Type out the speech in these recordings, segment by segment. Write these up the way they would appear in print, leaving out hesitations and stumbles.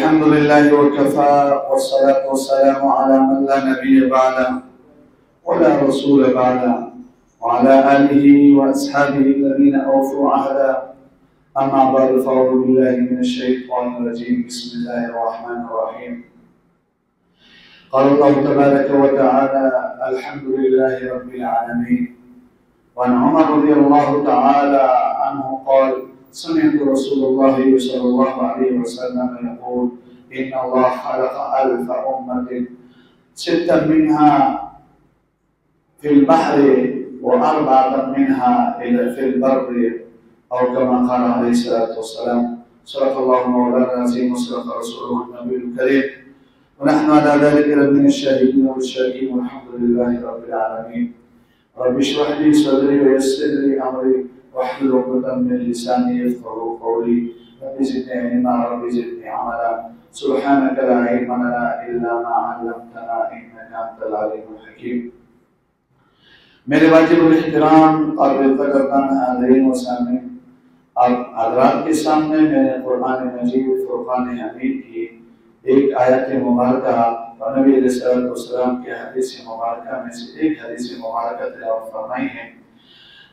الحمد لله وكفى والصلاة والسلام على من لا نبي بعده ولا رسول بعده وعلى آله وأصحابه الذين أوفوا عهدا. أما بعد فأعوذ بالله من الشيطان الرجيم. بسم الله الرحمن الرحيم. قال الله تبارك وتعالى: الحمد لله رب العالمين. وعن عمر رضي الله تعالى عنه قال: سمعت رسول الله صلى الله عليه وسلم يقول: إن الله خلق 1000 أمة 6 منها في البحر و4 منها في البر، أو كما قال عليه الصلاة والسلام. صدق الله مولانا العظيم وصدق رسوله النبي الكريم، ونحن على ذلك من الشاهدين والشاكرين، والحمد لله رب العالمين. رب اشرح لي صدري ويسر لي أمري واحلل عقدة من لساني يفقهوا قولي. رب زدني علما رب زدني عملا. سبحانك لا علم لنا إلا ما علمتنا إنك أنت العليم الحكيم. میرے واجب الاحترام قابل قدردان حاضرین و سامعین، اب حضرات کے سامنے میں نے قرآن مجید فرقان حمید کی ایک آیت مبارکہ اور نبی علیہ الصلوۃ والسلام کے حدیث مبارکہ میں سے ایک حدیث مبارکہ تلاوت فرمائی ہے۔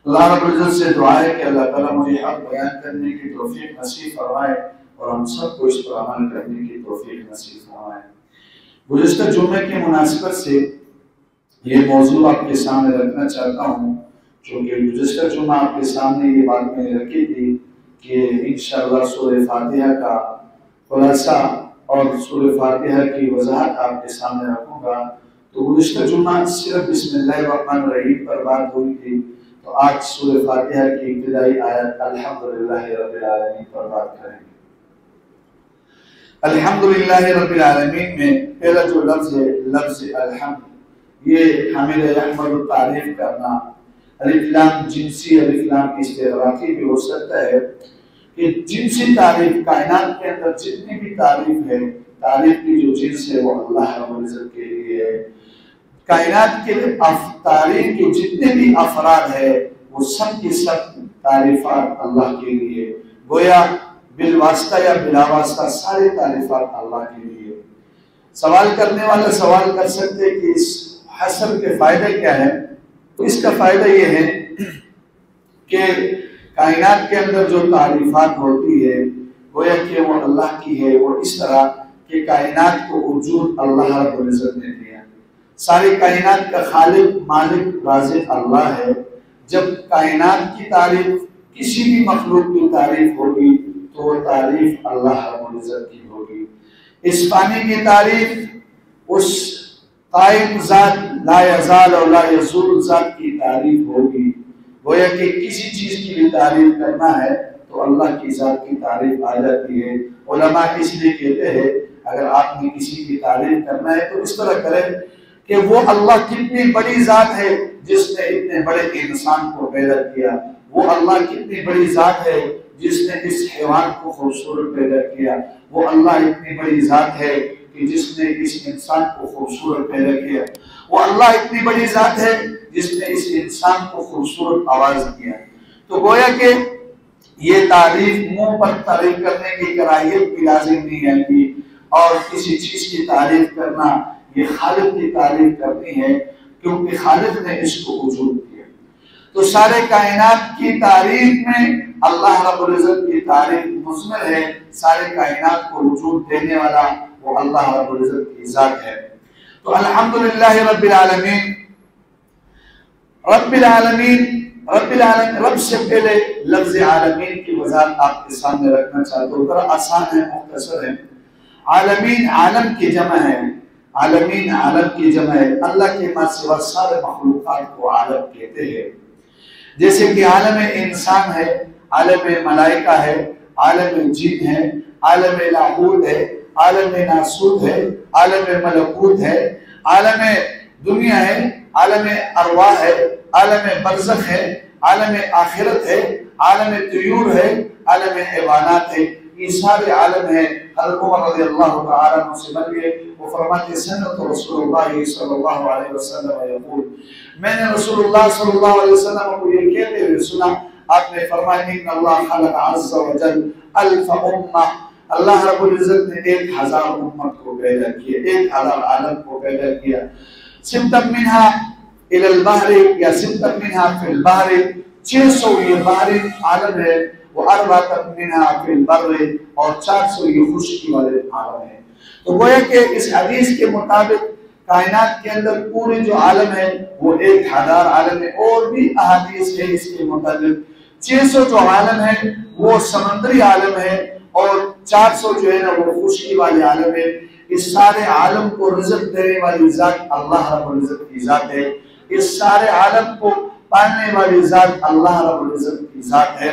اللہ رب العزت سے دعا ہے کہ اللہ تعالیٰ مجھے حق بیان کرنے کی توفیق نصیب فرمائے اور ہم سب کو اس پر عمل کرنے کی توفیق نصیب فرمائے۔ گزشتہ جمعے کی مناسبت سے یہ موضوع آپ کے سامنے رکھنا چاہتا ہوں، چونکہ گزشتہ جمعہ آپ کے سامنے یہ بات میں نے رکھی تھی کہ انشاءاللہ سورہ فاتحہ کا خلاصہ اور سورہ فاتحہ کی وضاحت آپ کے سامنے رکھوں گا۔ تو گزشتہ جمعہ صرف بسم اللہ الرحمن الرحیم پر بات ہوئی تھی، تو آج سورہ فاتحہ کی ابتدائی آیت الحمدللہ رب العالمین پر بات کریں گے۔ الحمدللہ رب العالمین میں پہلا جو لفظ ہے لفظ الحمد، یہ حامد احمد تعریف کرنا، الف لام جنسی الف لام استغراقی بھی ہو سکتا ہے کہ جنسی تعریف کائنات کے اندر جتنی بھی تعریف ہے، تعریف کی جو جنس ہے وہ اللہ رب العزت کے لیے ہے۔ کائنات کے تعریف کے جتنے بھی افراد ہیں وہ سب کی سب تعریفات اللہ کے لیے، گویا بالواسطہ یا بلا واسطہ سارے تعریفات اللہ کے لیے۔ سوال کرنے والا سوال کر سکتے کہ اس حسر کے فائدہ کیا ہے؟ تو اس کا فائدہ یہ ہے کہ کائنات کے اندر جو تعریفات ہوتی ہے گویا کہ وہ اللہ کی ہے، وہ اس طرح کہ کائنات کو وجود اللہ رب العزت نے دیا۔ ساری کائنات کا خالق مالک رازق اللہ ہے۔ جب کائنات کی تعریف کسی بھی مخلوق کی تعریف ہوگی تو وہ تعریف اللہ رب العزت کی ہوگی۔ اس پانی کی تعریف اس قائم ذات لا یزال اور لا یزول ذات کی تعریف ہوگی۔ گویا کہ کسی چیز کی بھی تعریف کرنا ہے تو اللہ کی ذات کی تعریف آ جاتی ہے۔ علماء اس لیے کہتے ہیں اگر آپ نے کسی کی تعریف کرنا ہے تو اس طرح کریں کہ وہ اللہ کتنی بڑی ذات ہے جس نے اتنے بڑے انسان کو پیدا کیا، وہ اللہ کتنی بڑی ذات ہے جس نے اس حیوان کو خوبصورت پیدا کیا، وہ اللہ اتنی بڑی ذات ہے کہ جس نے اس انسان کو خوبصورت پیدا کیا، وہ اللہ اتنی بڑی ذات ہے جس نے اس انسان کو خوبصورت آواز دیا۔ تو گویا کہ یہ تعریف منہ پر تعریف کرنے کی کراہیت بھی لازم نہیں ہے کہ اور کسی چیز کی تعریف کرنا یہ خالق کی تعریف کرنی ہے، کیونکہ خالق نے اس کو وجود دیا۔ تو سارے کائنات کی تعریف میں اللہ رب العزت کی تعریف مشمل ہے۔ سارے کائنات کو وجود دینے والا وہ اللہ رب العزت کی ذات ہے۔ تو الحمدللہ رب العالمین، رب العالمین رب سے پہلے لفظ عالمین کی وضاحت آپ کے سامنے رکھنا چاہتا ہوں، ذرا آسان ہے، مختصر ہے۔ عالمین عالم کی جمع ہے، عالمین عالم کی جمع ہے۔ اللہ کے ماں سوا سارے مخلوقات کو عالم کہتے ہیں۔ جیسے کہ عالم انسان ہے، عالم ملائکہ ہے، عالم جن ہے، عالم لاہوت ہے، عالم ناسوت ہے، عالم ملکوت ہے، عالم دنیا ہے، عالم ارواح ہے، عالم برزخ ہے، عالم آخرت ہے، عالم طیور ہے، عالم حیوانات ہے۔ یہ سارے عالم ہیں۔ حضرت عمر رضی اللہ تعالیٰ عنہ سے مروی وہ فرماتے ہیں سمعت رسول اللہ صلی اللہ علیہ وسلم یقول، میں نے رسول اللہ صلی اللہ علیہ وسلم کو یہ کہتے ہوئے سنا، آپ نے فرمایا ان اللہ خلق عز و جل 1000 امہ، اللہ رب العزت نے 1000 امت کو پیدا کیا، 1000 عالم کو پیدا کیا. سبتم منہا الی البحر یا سبتم منہا فی البحر، 600 یہ بحری عالم ہے، وہ 4 منہا فی البر، اور 400 یہ خشکی والے عالم ہے. تو گویا کہ اس حدیث کے مطابق کائنات کے اندر پورے جو عالم ہے وہ 1000 عالم ہے. اور بھی احادیث ہے اس کے مطابق. 600 جو عالم ہے وہ سمندری عالم ہے، اور 400 جو ہے نا وہ خشکی والے عالم ہے. اس سارے عالم کو رزق دینے والی ذات اللہ رب العزت کی ذات ہے. اس سارے عالم کو پالنے والی ذات اللہ رب العزت کی ذات ہے.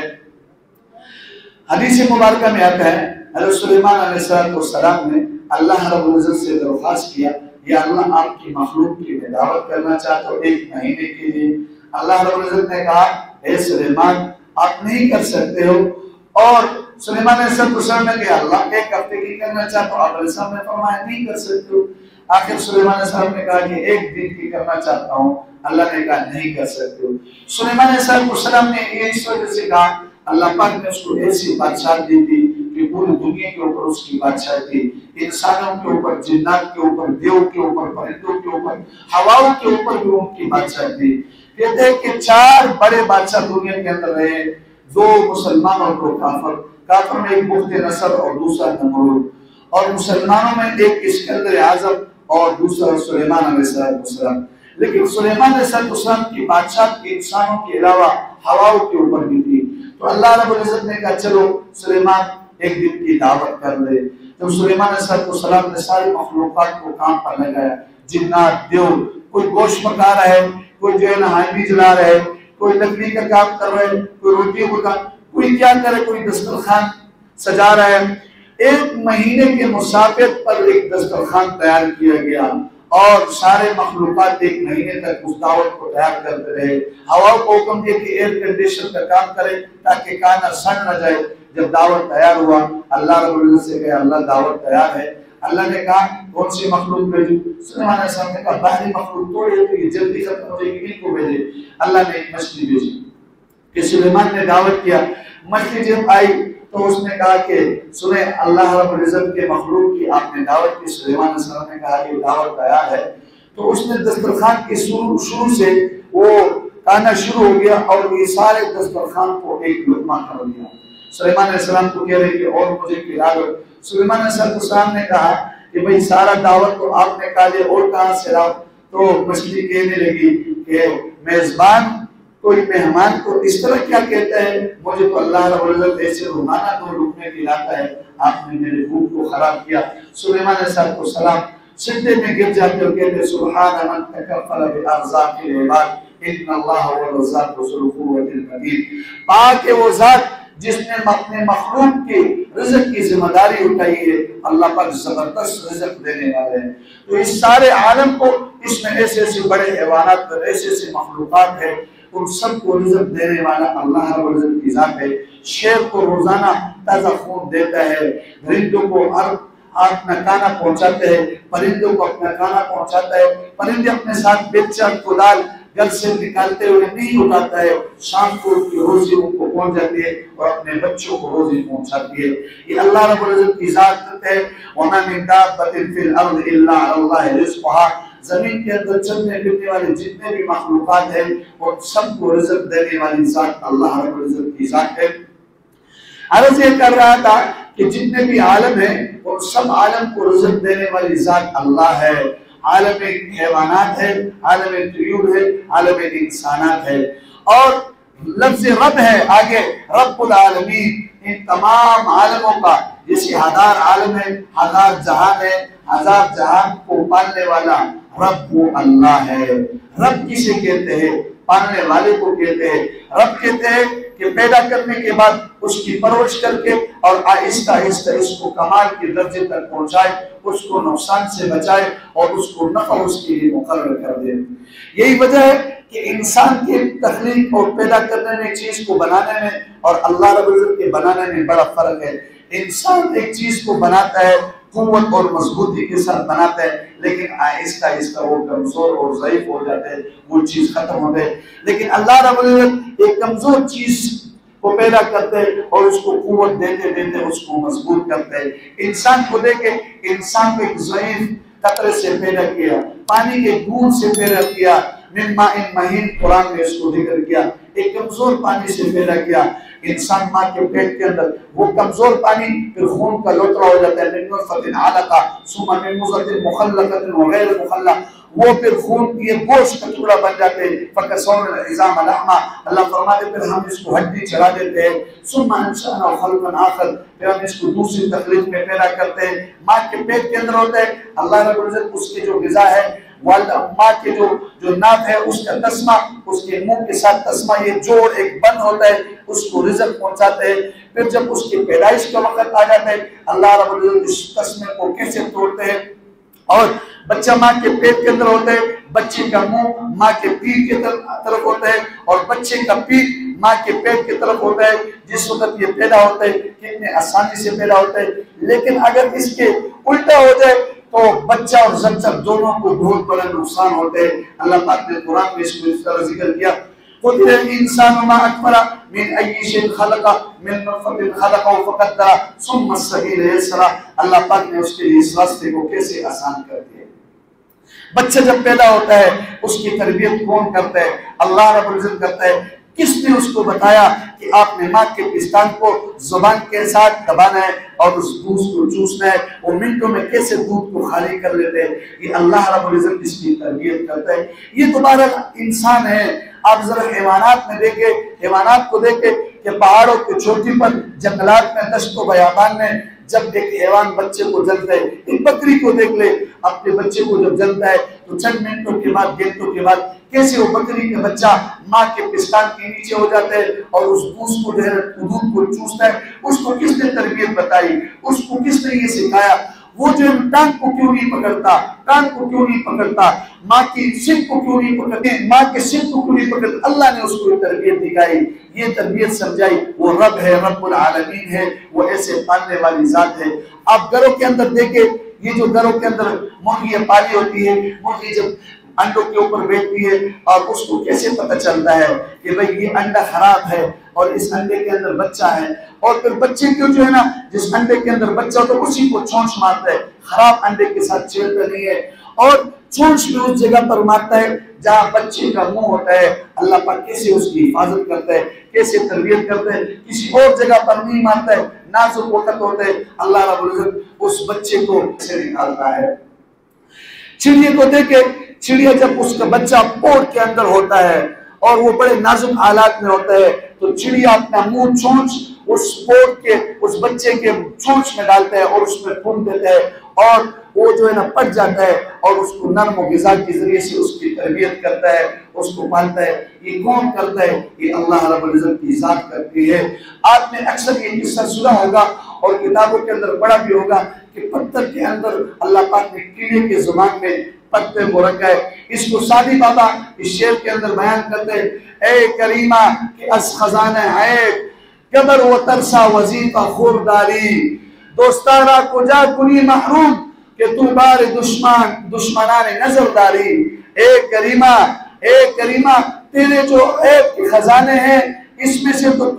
حدیث مبارکہ میں آتا ہے حضرت سلیمان علیہ السلام نے اللہ رب العزت سے درخواست کیا، یا اللہ آپ کی مخلوق کی میں دعوت کرنا چاہتا ہوں 1 مہینے کے لیے. اللہ رب العزت نے کہا اے سلیمان آپ نہیں کر سکتے ہو. اور سلیمان علیہ السلام نے کہا اللہ 1 ہفتے کی کرنا چاہتا ہوں. آپ علیہ السلام نے فرمایا نہیں کر سکتے ہو. آخر سلیمان علیہ السلام نے کہا کہ 1 دن کی کرنا چاہتا ہوں. اللہ نے کہا نہیں کر سکتے ہو. سلیمان علیہ السلام نے یہ اس وجہ سے کہا اللہ پاک نے اس کو ایسی بادشاہت دی تھی کہ پوری دنیا کے اوپر اس کی بادشاہت تھی. انسانوں کے اوپر، جنات کے اوپر، دیو کے اوپر، پرندوں کے اوپر، ہواؤں کے اوپر بھی ان کی بادشاہت تھی. کہتے ہیں کہ 4 بڑے بادشاہ دنیا کے اندر رہے، 2 مسلمان اور 2 کافر. کافر میں ایک بخت نصر اور دوسرا نمرود، اور مسلمانوں میں ایک اسکندر اعظم اور دوسرا سلیمان علیہ السلام. لیکن سلیمان علیہ السلام کی بادشاہت انسانوں کے علاوہ ہواؤں کے اوپر بھی تھی. تو اللہ رب العزت نے کہا چلو سلیمان 1 دن کی دعوت کر لے. جب سلیمان علیہ السلام نے ساری مخلوقات کو کام پر لگایا، جنات، دیو، کوئی گوشت پکا رہا ہے، کوئی جو ہے نا ہانڈی جلا رہا ہے، کوئی لکڑی کا کام کر رہا ہے، کوئی روٹی پکا، کوئی کیا کرے، کوئی دسترخوان سجا رہا ہے. 1 مہینے کے مسافر پر ایک دسترخوان تیار کیا گیا، اور سارے مخلوقات 1 مہینے تک اس دعوت کو تیار کرتے رہے. ہوا کو حکم دیا کہ ایئر کنڈیشن کا کام کرے تاکہ کھانا سڑ نہ جائے. جب دعوت تیار ہوا اللہ رب العزت سے کہا اللہ دعوت تیار ہے. اللہ نے کہا کون سی مخلوق بھیجو؟ سلیمان علیہ السلام نے کہا باہری مخلوق توڑے تو یہ جلدی ختم ہو جائے گی، ان کو بھیجے. اللہ نے ایک مچھلی بھیجی کہ سلیمان نے دعوت کیا. مچھلی جب آئی تو اس نے کہا کہ سنیں اللہ رب العزت کے مخلوق کی آپ نے دعوت کی. سلیمان علیہ السلام نے کہا کہ دعوت تیار ہے. تو اس نے دسترخوان کے شروع سے وہ کھانا شروع ہو گیا، اور یہ سارے دسترخوان کو ایک لقمہ کر دیا. سلیمان علیہ السلام کو کہہ رہے کہ اور مجھے کھلا دو. سلیمان علیہ السلام نے کہا کہ بھئی سارا دعوت تو آپ نے کھا لیا اور کہاں سے لاؤ؟ تو مچھلی کہنے لگی کہ میزبان کوئی مہمان کو اس طرح کیا کہتا ہے، مجھے تو اللہ رب العزت ایسے روزانہ 2 لقمے کھلاتا ہے، آپ نے میرے بھوک کو خراب کیا. سلیمان علیہ السلام سجدے میں گر جاتے اور کہتے سبحان من تکفل بارزاق العباد ان اللہ هو الرزاق ذو القوة المتین. پاک ہے وہ ذات جس نے اپنے مخلوق کے رزق کی ذمہ داری اٹھائی ہے. اللہ پاک زبردست رزق دینے والے ہیں. تو اس سارے عالم کو، اس میں ایسے ایسے بڑے حیوانات، ایسے ایسے مخلوقات ہیں، ان سب کو رزق دینے والا اللہ رب العزت کی ذات ہے. شیر کو روزانہ تازہ خون دیتا ہے، درندوں کو اپنا کھانا پہنچاتے ہیں، پرندوں کو اپنا کھانا پہنچاتا ہے. پرندے اپنے ساتھ بیچا کدال گھر سے نکالتے ہوئے نہیں اٹھاتا ہے، شام کو کی روزی ان کو پہنچ جاتی ہے اور اپنے بچوں کو روزی پہنچاتی ہے. یہ اللہ رب العزت کی ذات ہے. وَمَا مِن دَابَّةٍ فِي الْأَرْضِ إِلَّا عَلَى اللَّهِ رِزْقُهَا. زمین کے اندر چلنے پھرنے والے جتنے بھی مخلوقات ہیں اور سب کو رزق دینے والی ذات اللہ رب العزت کی ذات ہے. عرض یہ کر رہا تھا کہ جتنے بھی عالم ہیں اور سب عالم کو رزق دینے والی ذات اللہ ہے. عالم حیوانات ہے، عالم طیور ہے، عالم انسانات ہے، اور لفظ رب ہے آگے رب العالمین. ان تمام عالموں کا جیسے 1000 عالم ہے، 1000 جہان ہے، 1000 جہان کو پالنے والا رب وہ اللہ ہے. رب کسے کہتے ہیں؟ پالنے والے کو کہتے ہیں. رب کہتے ہیں کہ پیدا کرنے کے بعد اس کی پرورش کر کے اور آہستہ آہستہ اس کو کمال کے درجے تک پہنچائے، اس کو نقصان سے بچائے اور اس کو نفع اس کے لیے مقرر کر دے. یہی وجہ ہے کہ انسان کی تخلیق اور پیدا کرنے میں، چیز کو بنانے میں اور اللہ رب العزت کے بنانے میں بڑا فرق ہے. انسان ایک چیز کو بناتا ہے قوت اور مضبوطی کے ساتھ بناتا ہے، لیکن آہستہ آہستہ وہ کمزور اور ضعیف ہو جاتا ہے، وہ چیز ختم ہوتا ہے. لیکن اللہ رب العزت ایک کمزور چیز کو پیدا کرتے اور اس کو قوت دیتے دیتے اس کو مضبوط کرتے. انسان کو دیکھے، انسان کو ایک ضعیف قطرے سے پیدا کیا، پانی کے بوند سے پیدا کیا، من ماء مہین قرآن نے اس کو ذکر کیا، ایک کمزور پانی سے پیدا کیا. انسان ماں کے پیٹ کے اندر وہ کمزور پانی پھر خون کا لوتڑا ہو جاتا ہے، من نطفۃ علقہ ثم من مضغۃ مخلقۃ وغیر مخلقہ، وہ پھر خون کی گوشت کا ٹکڑا بن جاتے ہیں. فکسونا العظام لحما، اللہ فرماتے پھر ہم اس کو ہڈی چڑھا دیتے ہیں. ثم انشأناه خلقا آخر، پھر ہم اس کو دوسری تخلیق میں پیدا کرتے ہیں. ماں کے پیٹ کے اندر ہوتا ہے، اللہ رب العزت اس کی جو غذا ہے، ماں کے جو ناف ہے اس کا تسمہ، اس کے منہ کے ساتھ تسمہ، یہ جوڑ ایک بند ہوتا ہے، اس کو رزق پہنچاتے ہیں. پھر جب اس کی پیدائش کا وقت آ جاتا ہے، اللہ رب العزت اس تسمے کو کیسے توڑتے ہیں، اور بچہ ماں کے پیٹ کے اندر ہوتا ہے، بچے کا منہ ماں کے پیٹ کی طرف ہوتا ہے اور بچے کا پیٹ ماں کے پیٹ کی طرف ہوتا ہے. جس وقت یہ پیدا ہوتا ہے کتنے آسانی سے پیدا ہوتا ہے، لیکن اگر اس کے الٹا ہو جائے تو بچہ اور زچر دونوں کو بہت بڑا نقصان ہوتا ہے. اللہ پاک نے قرآن میں اس کو اس طرح ذکر کیا، قتل الانسان ما اکفر من ای شیء خلق من نطفۃ خلقہ فقدر ثم السبیل یسرا. اللہ پاک نے اس کے لیے اس راستے کو کیسے آسان کر دیا. بچہ جب پیدا ہوتا ہے اس کی تربیت کون کرتا ہے؟ اللہ رب العزت کرتا ہے. کس نے اس کو بتایا کہ آپ نے ماں کے پستان کو زبان کے ساتھ دبانا ہے اور اس دودھ کو چوسنا ہے؟ وہ منٹوں میں کیسے دودھ کو خالی کر لیتے ہیں. یہ اللہ رب العزت اس کی تربیت کرتا ہے. یہ دوبارہ انسان ہے. آپ ذرا حیوانات میں دیکھیں، حیوانات کو دیکھیں کہ پہاڑوں کی چوٹی پر، جنگلات میں، دشت و بیابان میں جب ایک حیوان بچے کو جلتا ہے، ایک بکری کو دیکھ لے اپنے بچے کو جب جلتا ہے تو چند منٹوں کے بعد، گھنٹوں کے بعد کیسے وہ بکری کا بچہ ماں کے پستان کے نیچے ہو جاتا ہے اور اس دودھ کو چوستا ہے. اس کو کس نے تربیت بتائی؟ اس کو کس نے یہ سکھایا؟ وہ جو ٹانگ کو کیوں نہیں پکڑتا، کان کو کیوں نہیں پکڑتا، ماں کی سن کو کیوں نہیں پکڑتے، ماں کے سن کو کیوں نہیں پکڑتے؟ اللہ نے اس کو یہ تربیت دکھائی، یہ تربیت سمجھائی. وہ رب ہے، رب العالمین ہے، وہ ایسے پالنے والی ذات ہے. آپ گھروں کے اندر دیکھیں، یہ جو گھروں کے اندر مرغیاں پالی ہوتی ہے، مرغی جب انڈوں کے اوپر بیٹھتی ہے اور اس کو کیسے پتہ چلتا ہے کہ بھئی یہ انڈا خراب ہے اور اس انڈے کے اندر بچہ ہے، اور پھر بچے کو جو ہے نا جس انڈے کے اندر بچہ تو اسی کو چونچ مارتا ہے، خراب انڈے کے ساتھ چھیڑتا نہیں ہے، اور چونچ بھی اس جگہ پر مارتا ہے جہاں بچے کا منہ ہوتا ہے. اللہ پاک کیسے اس کی حفاظت کرتا ہے، کیسے تربیت کرتا ہے، کسی اور جگہ پر نہیں مارتا ہے. نازک وقت ہوتا ہے اللہ رب العزت اس بچے کو سے نکالتا ہے. چڑیا کو دیکھے، چڑیا جب اس کا بچہ پوٹ کے اندر ہوتا ہے اور وہ بڑے نازک حالات میں ہوتا ہے تو چڑیا اپنا منہ چونچ اس پوٹ کے اس بچے کے چونچ میں ڈالتا ہے اور اس میں پھونک دیتا ہے اور وہ جو ہے نا پٹ جاتا ہے اور اس کو نرم و غذا کے ذریعے سے اس کی تربیت کرتا ہے، اس کو پالتا ہے. یہ کون کرتا ہے؟ یہ اللہ رب العزت کی ذات کرتی ہے. آپ نے اکثر یہ قصہ سنا ہوگا اور کتابوں کے اندر پڑھا بھی ہوگا کہ پتھر کے اندر اللہ پاک نے کیڑے کے زبان میں پتے کو رکھا ہے. اس کو سادی بابا اس شعر کے اندر بیان کرتے ہیں، اے کریمہ کہ از خزانہ عیب قبر و ترسا وظیفہ خورداری، دوستارا کجا کنی محروم کہ تو بار دشمنان نظر داری. اے کریمہ تیرے جو عیب کے خزانے ہیں اس میں سے تو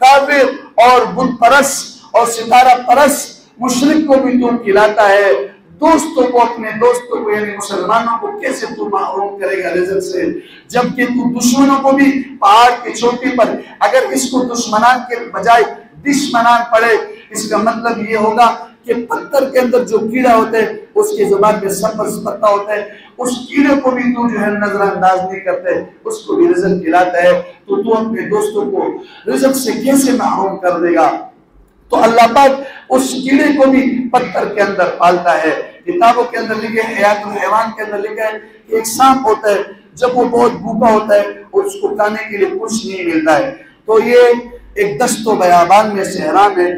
کافر اور بت پرست اور ستارہ پرست مشرک کو بھی تو کھلاتا ہے. دوستوں کو، اپنے دوستوں کو یعنی مسلمانوں کو کیسے تو محروم کرے گا رزق سے، جبکہ تو دشمنوں کو بھی پہاڑ کی چوٹی پر اگر اس کو دشمنان کے بجائے دشمنان پڑے، اس کا مطلب یہ ہوگا کہ پتھر کے اندر جو کیڑا ہوتا ہے اس کی زبان میں سبز پتا ہوتا ہے، اس کیڑے کو بھی تو جو ہے نظر انداز نہیں کرتے، اس کو بھی رزق کھلاتا ہے، تو اپنے دوستوں کو رزق سے کیسے محروم کر دے گا؟ تو اللہ پاک اس کیڑے کو بھی پتھر کے اندر پالتا ہے. کتابوں کے اندر لکھے، حیات الحیوان کے اندر لکھا ہے کہ ایک سانپ ہوتا ہے، جب وہ بہت بھوکا ہوتا ہے اور اس کو کھانے کے لیے کچھ نہیں ملتا ہے تو یہ ایک دشت و بیابان میں صحرا میں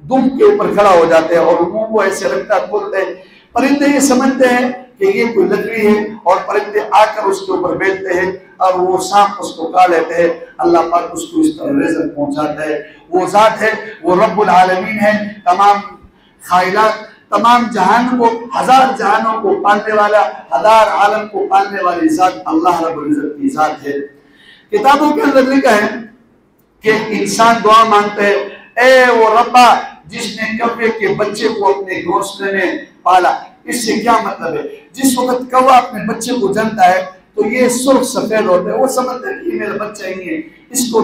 دم کے اوپر کھڑا ہو جاتے ہیں اور منہ کو ایسے رکھتا کھولتے ہیں. پرندے یہ سمجھتے ہیں کہ یہ کوئی لکڑی ہے اور پرندے آ کر اس کے اوپر بیٹھتے ہیں اور وہ سانپ اس کو کھا لیتے ہیں. اللہ پاک اس کو اس طرح رزق پہنچاتا ہے. وہ ذات ہے، وہ رب العالمین ہے، تمام خائلات، تمام جہان کو، ہزار جہانوں کو پالنے والا، ہزار عالم کو پالنے والی ذات اللہ رب العزت کی ذات ہے. کتابوں کے اندر لکھا ہے کہ انسان دعا مانگتا ہے، اے وہ ربا جس نے کوے کے بچے کو اپنے گھونسلے میں پالا۔ اس سے کیا مطلب ہے؟ جس وقت کوا اپنے بچے کو جنتا ہے تو یہ سرخ سفید ہوتا ہے، وہ سمجھتا ہے کہ یہ میرا بچہ ہی ہے، اس کو